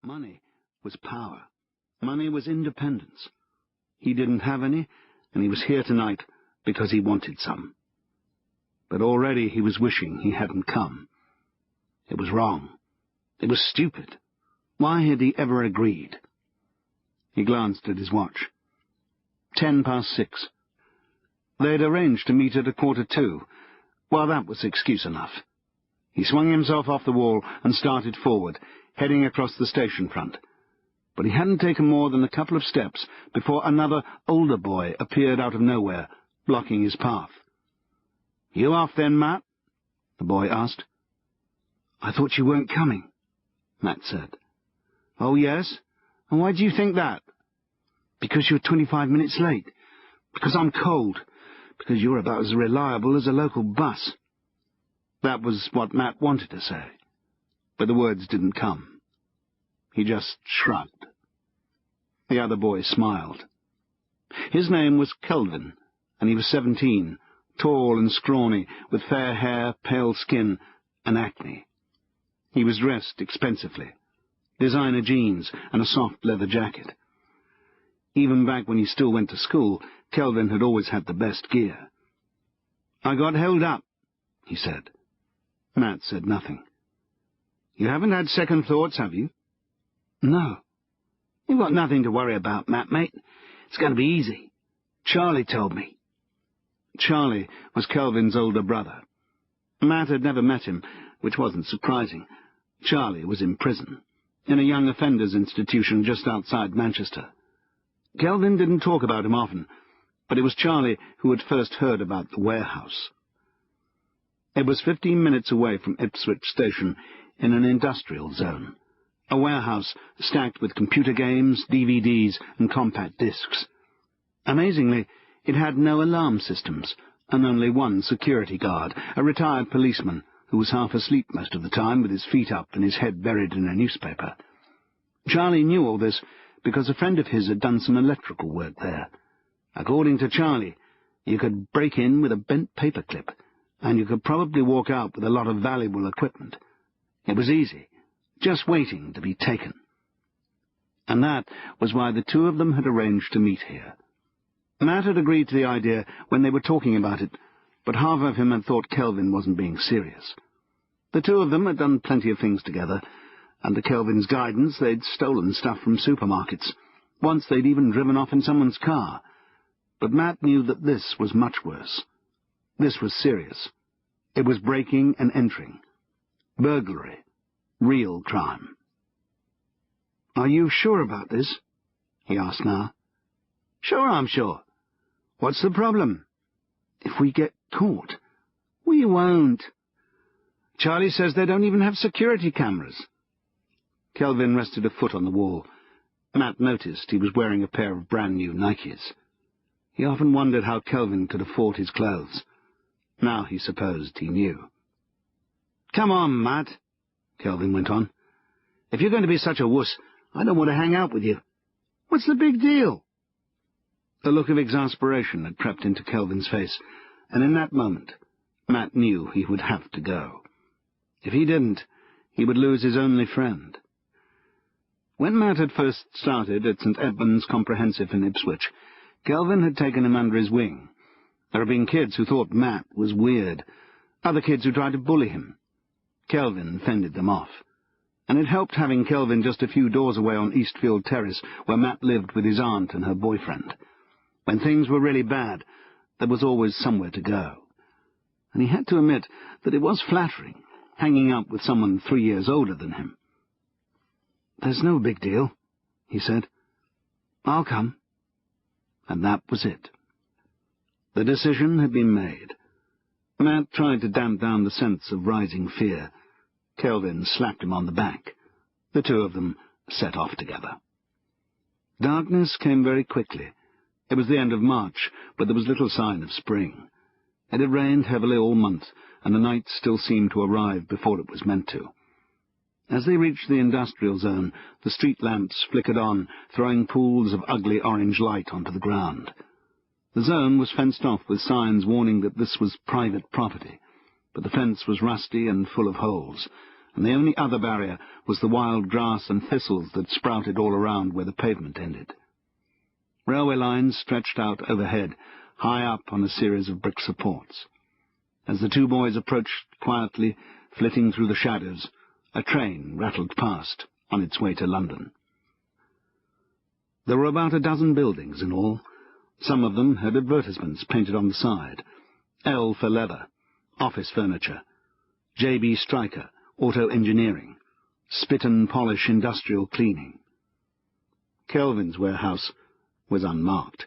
Money was power. Money was independence. He didn't have any, and he was here tonight because he wanted some. But already he was wishing he hadn't come. It was wrong. It was stupid. Why had he ever agreed? He glanced at his watch. 6:10. They'd arranged to meet at 1:45. Well, that was excuse enough. He swung himself off the wall and started forward, heading across the station front. But he hadn't taken more than a couple of steps before another, older boy appeared out of nowhere, blocking his path. "You off then, Matt?" the boy asked. "I thought you weren't coming," Matt said. "Oh, yes? And why do you think that?" "Because you're 25 minutes late. Because I'm cold. Because you're about as reliable as a local bus." That was what Matt wanted to say, but the words didn't come. He just shrugged. The other boy smiled. His name was Kelvin, and he was 17, tall and scrawny, with fair hair, pale skin, and acne. He was dressed expensively, designer jeans and a soft leather jacket. Even back when he still went to school, Kelvin had always had the best gear. "I got held up," he said. Matt said nothing. "You haven't had second thoughts, have you?" "No." "You've got nothing to worry about, Matt, mate. It's going to be easy. Charlie told me." Charlie was Kelvin's older brother. Matt had never met him, which wasn't surprising. Charlie was in prison, in a young offenders institution just outside Manchester. Kelvin didn't talk about him often, but it was Charlie who had first heard about the warehouse. It was 15 minutes away from Ipswich Station, in an industrial zone, a warehouse stacked with computer games, DVDs, and compact discs. Amazingly, it had no alarm systems, and only one security guard, a retired policeman who was half asleep most of the time with his feet up and his head buried in a newspaper. Charlie knew all this because a friend of his had done some electrical work there. According to Charlie, you could break in with a bent paperclip, and you could probably walk out with a lot of valuable equipment. It was easy, just waiting to be taken. And that was why the two of them had arranged to meet here. Matt had agreed to the idea when they were talking about it, but half of him had thought Kelvin wasn't being serious. The two of them had done plenty of things together. Under Kelvin's guidance, they'd stolen stuff from supermarkets. Once they'd even driven off in someone's car. But Matt knew that this was much worse. This was serious. It was breaking and entering. Burglary. Real crime. "Are you sure about this?" he asked now. "Sure, I'm sure. What's the problem?" "If we get caught." "We won't. Charlie says they don't even have security cameras." Kelvin rested a foot on the wall. Matt noticed he was wearing a pair of brand-new Nikes. He often wondered how Kelvin could afford his clothes. Now he supposed he knew. "Come on, Matt," Kelvin went on. "If you're going to be such a wuss, I don't want to hang out with you. What's the big deal?" A look of exasperation had crept into Kelvin's face, and in that moment, Matt knew he would have to go. If he didn't, he would lose his only friend. When Matt had first started at St. Edmund's Comprehensive in Ipswich, Kelvin had taken him under his wing. There had been kids who thought Matt was weird, other kids who tried to bully him. Kelvin fended them off, and it helped having Kelvin just a few doors away on Eastfield Terrace, where Matt lived with his aunt and her boyfriend. When things were really bad, there was always somewhere to go. And he had to admit that it was flattering, hanging out with someone 3 years older than him. "There's no big deal," he said. "I'll come." And that was it. The decision had been made. Matt tried to damp down the sense of rising fear. Kelvin slapped him on the back. The two of them set off together. Darkness came very quickly. It was the end of March, but there was little sign of spring. It had rained heavily all month, and the night still seemed to arrive before it was meant to. As they reached the industrial zone, the street lamps flickered on, throwing pools of ugly orange light onto the ground. The zone was fenced off with signs warning that this was private property, but the fence was rusty and full of holes, and the only other barrier was the wild grass and thistles that sprouted all around where the pavement ended. Railway lines stretched out overhead, high up on a series of brick supports. As the two boys approached quietly, flitting through the shadows, a train rattled past on its way to London. There were about a dozen buildings in all. Some of them had advertisements painted on the side. L for leather, office furniture, J.B. Stryker, auto engineering, spit and polish industrial cleaning. Kelvin's warehouse was unmarked.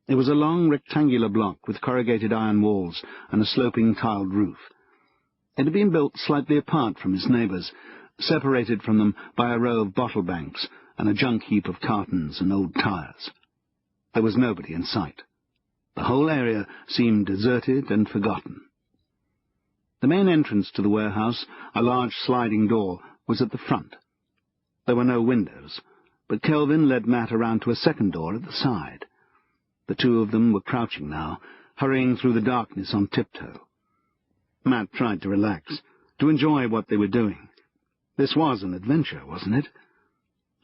It was a long rectangular block with corrugated iron walls and a sloping tiled roof. It had been built slightly apart from its neighbours, separated from them by a row of bottle banks and a junk heap of cartons and old tyres. There was nobody in sight. The whole area seemed deserted and forgotten. The main entrance to the warehouse, a large sliding door, was at the front. There were no windows, but Kelvin led Matt around to a second door at the side. The two of them were crouching now, hurrying through the darkness on tiptoe. Matt tried to relax, to enjoy what they were doing. This was an adventure, wasn't it?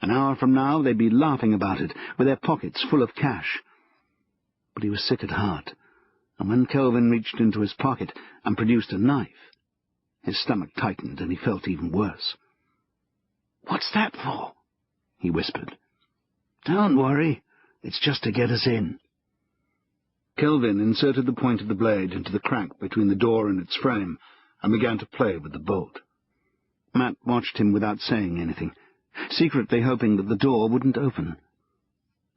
An hour from now they'd be laughing about it, with their pockets full of cash. But he was sick at heart, and when Kelvin reached into his pocket and produced a knife, his stomach tightened and he felt even worse. "What's that for?" he whispered. "Don't worry, it's just to get us in." Kelvin inserted the point of the blade into the crack between the door and its frame and began to play with the bolt. Matt watched him without saying anything, secretly hoping that the door wouldn't open.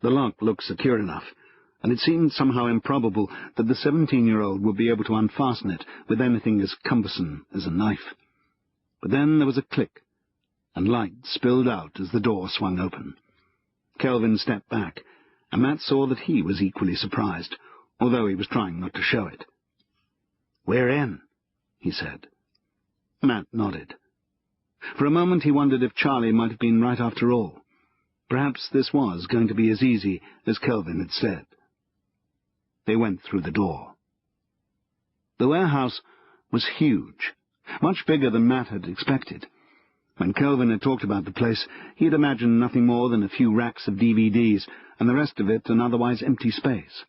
The lock looked secure enough, and it seemed somehow improbable that the 17-year-old would be able to unfasten it with anything as cumbersome as a knife. But then there was a click, and light spilled out as the door swung open. Kelvin stepped back, and Matt saw that he was equally surprised, although he was trying not to show it. "We're in," he said. Matt nodded. For a moment he wondered if Charlie might have been right after all. Perhaps this was going to be as easy as Kelvin had said. They went through the door. The warehouse was huge, much bigger than Matt had expected. When Kelvin had talked about the place, he had imagined nothing more than a few racks of DVDs, and the rest of it an otherwise empty space.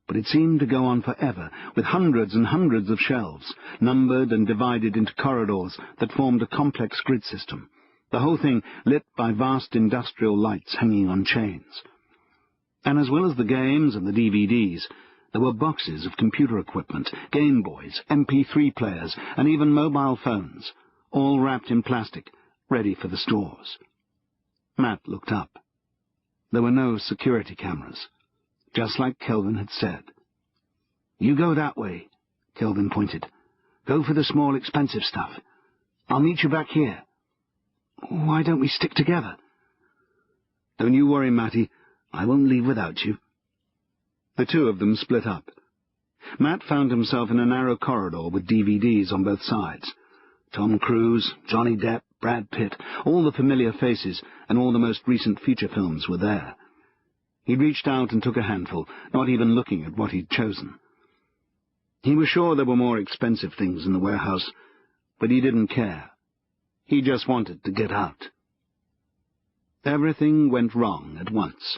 But it seemed to go on forever, with hundreds and hundreds of shelves, numbered and divided into corridors that formed a complex grid system, the whole thing lit by vast industrial lights hanging on chains. And as well as the games and the DVDs, there were boxes of computer equipment, Game Boys, MP3 players, and even mobile phones, all wrapped in plastic, ready for the stores. Matt looked up. There were no security cameras, just like Kelvin had said. "You go that way," Kelvin pointed. "Go for the small, expensive stuff. I'll meet you back here." "Why don't we stick together?" "Don't you worry, Matty. I won't leave without you." The two of them split up. Matt found himself in a narrow corridor with DVDs on both sides. Tom Cruise, Johnny Depp, Brad Pitt, all the familiar faces and all the most recent feature films were there. He reached out and took a handful, not even looking at what he'd chosen. He was sure there were more expensive things in the warehouse, but he didn't care. He just wanted to get out. Everything went wrong at once.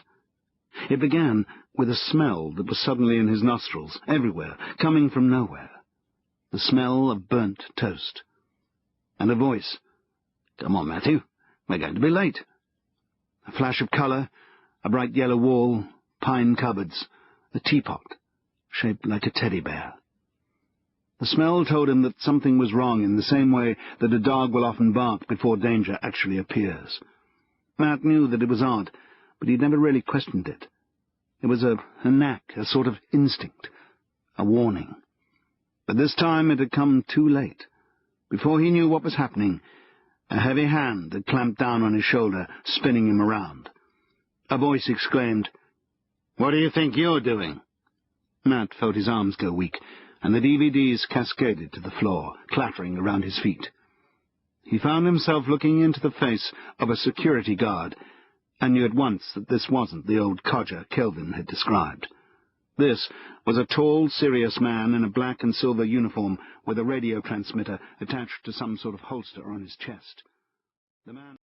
It began with a smell that was suddenly in his nostrils, everywhere, coming from nowhere. The smell of burnt toast. And a voice. "Come on, Matthew, we're going to be late." A flash of colour, a bright yellow wall, pine cupboards, a teapot, shaped like a teddy bear. The smell told him that something was wrong in the same way that a dog will often bark before danger actually appears. Matt knew that it was odd, but he'd never really questioned it. It was a knack, a sort of instinct, a warning. But this time it had come too late. Before he knew what was happening, a heavy hand had clamped down on his shoulder, spinning him around. A voice exclaimed, "What do you think you're doing?" Matt felt his arms go weak, and the DVDs cascaded to the floor, clattering around his feet. He found himself looking into the face of a security guard, and knew at once that this wasn't the old codger Kelvin had described. This was a tall, serious man in a black and silver uniform with a radio transmitter attached to some sort of holster on his chest. The man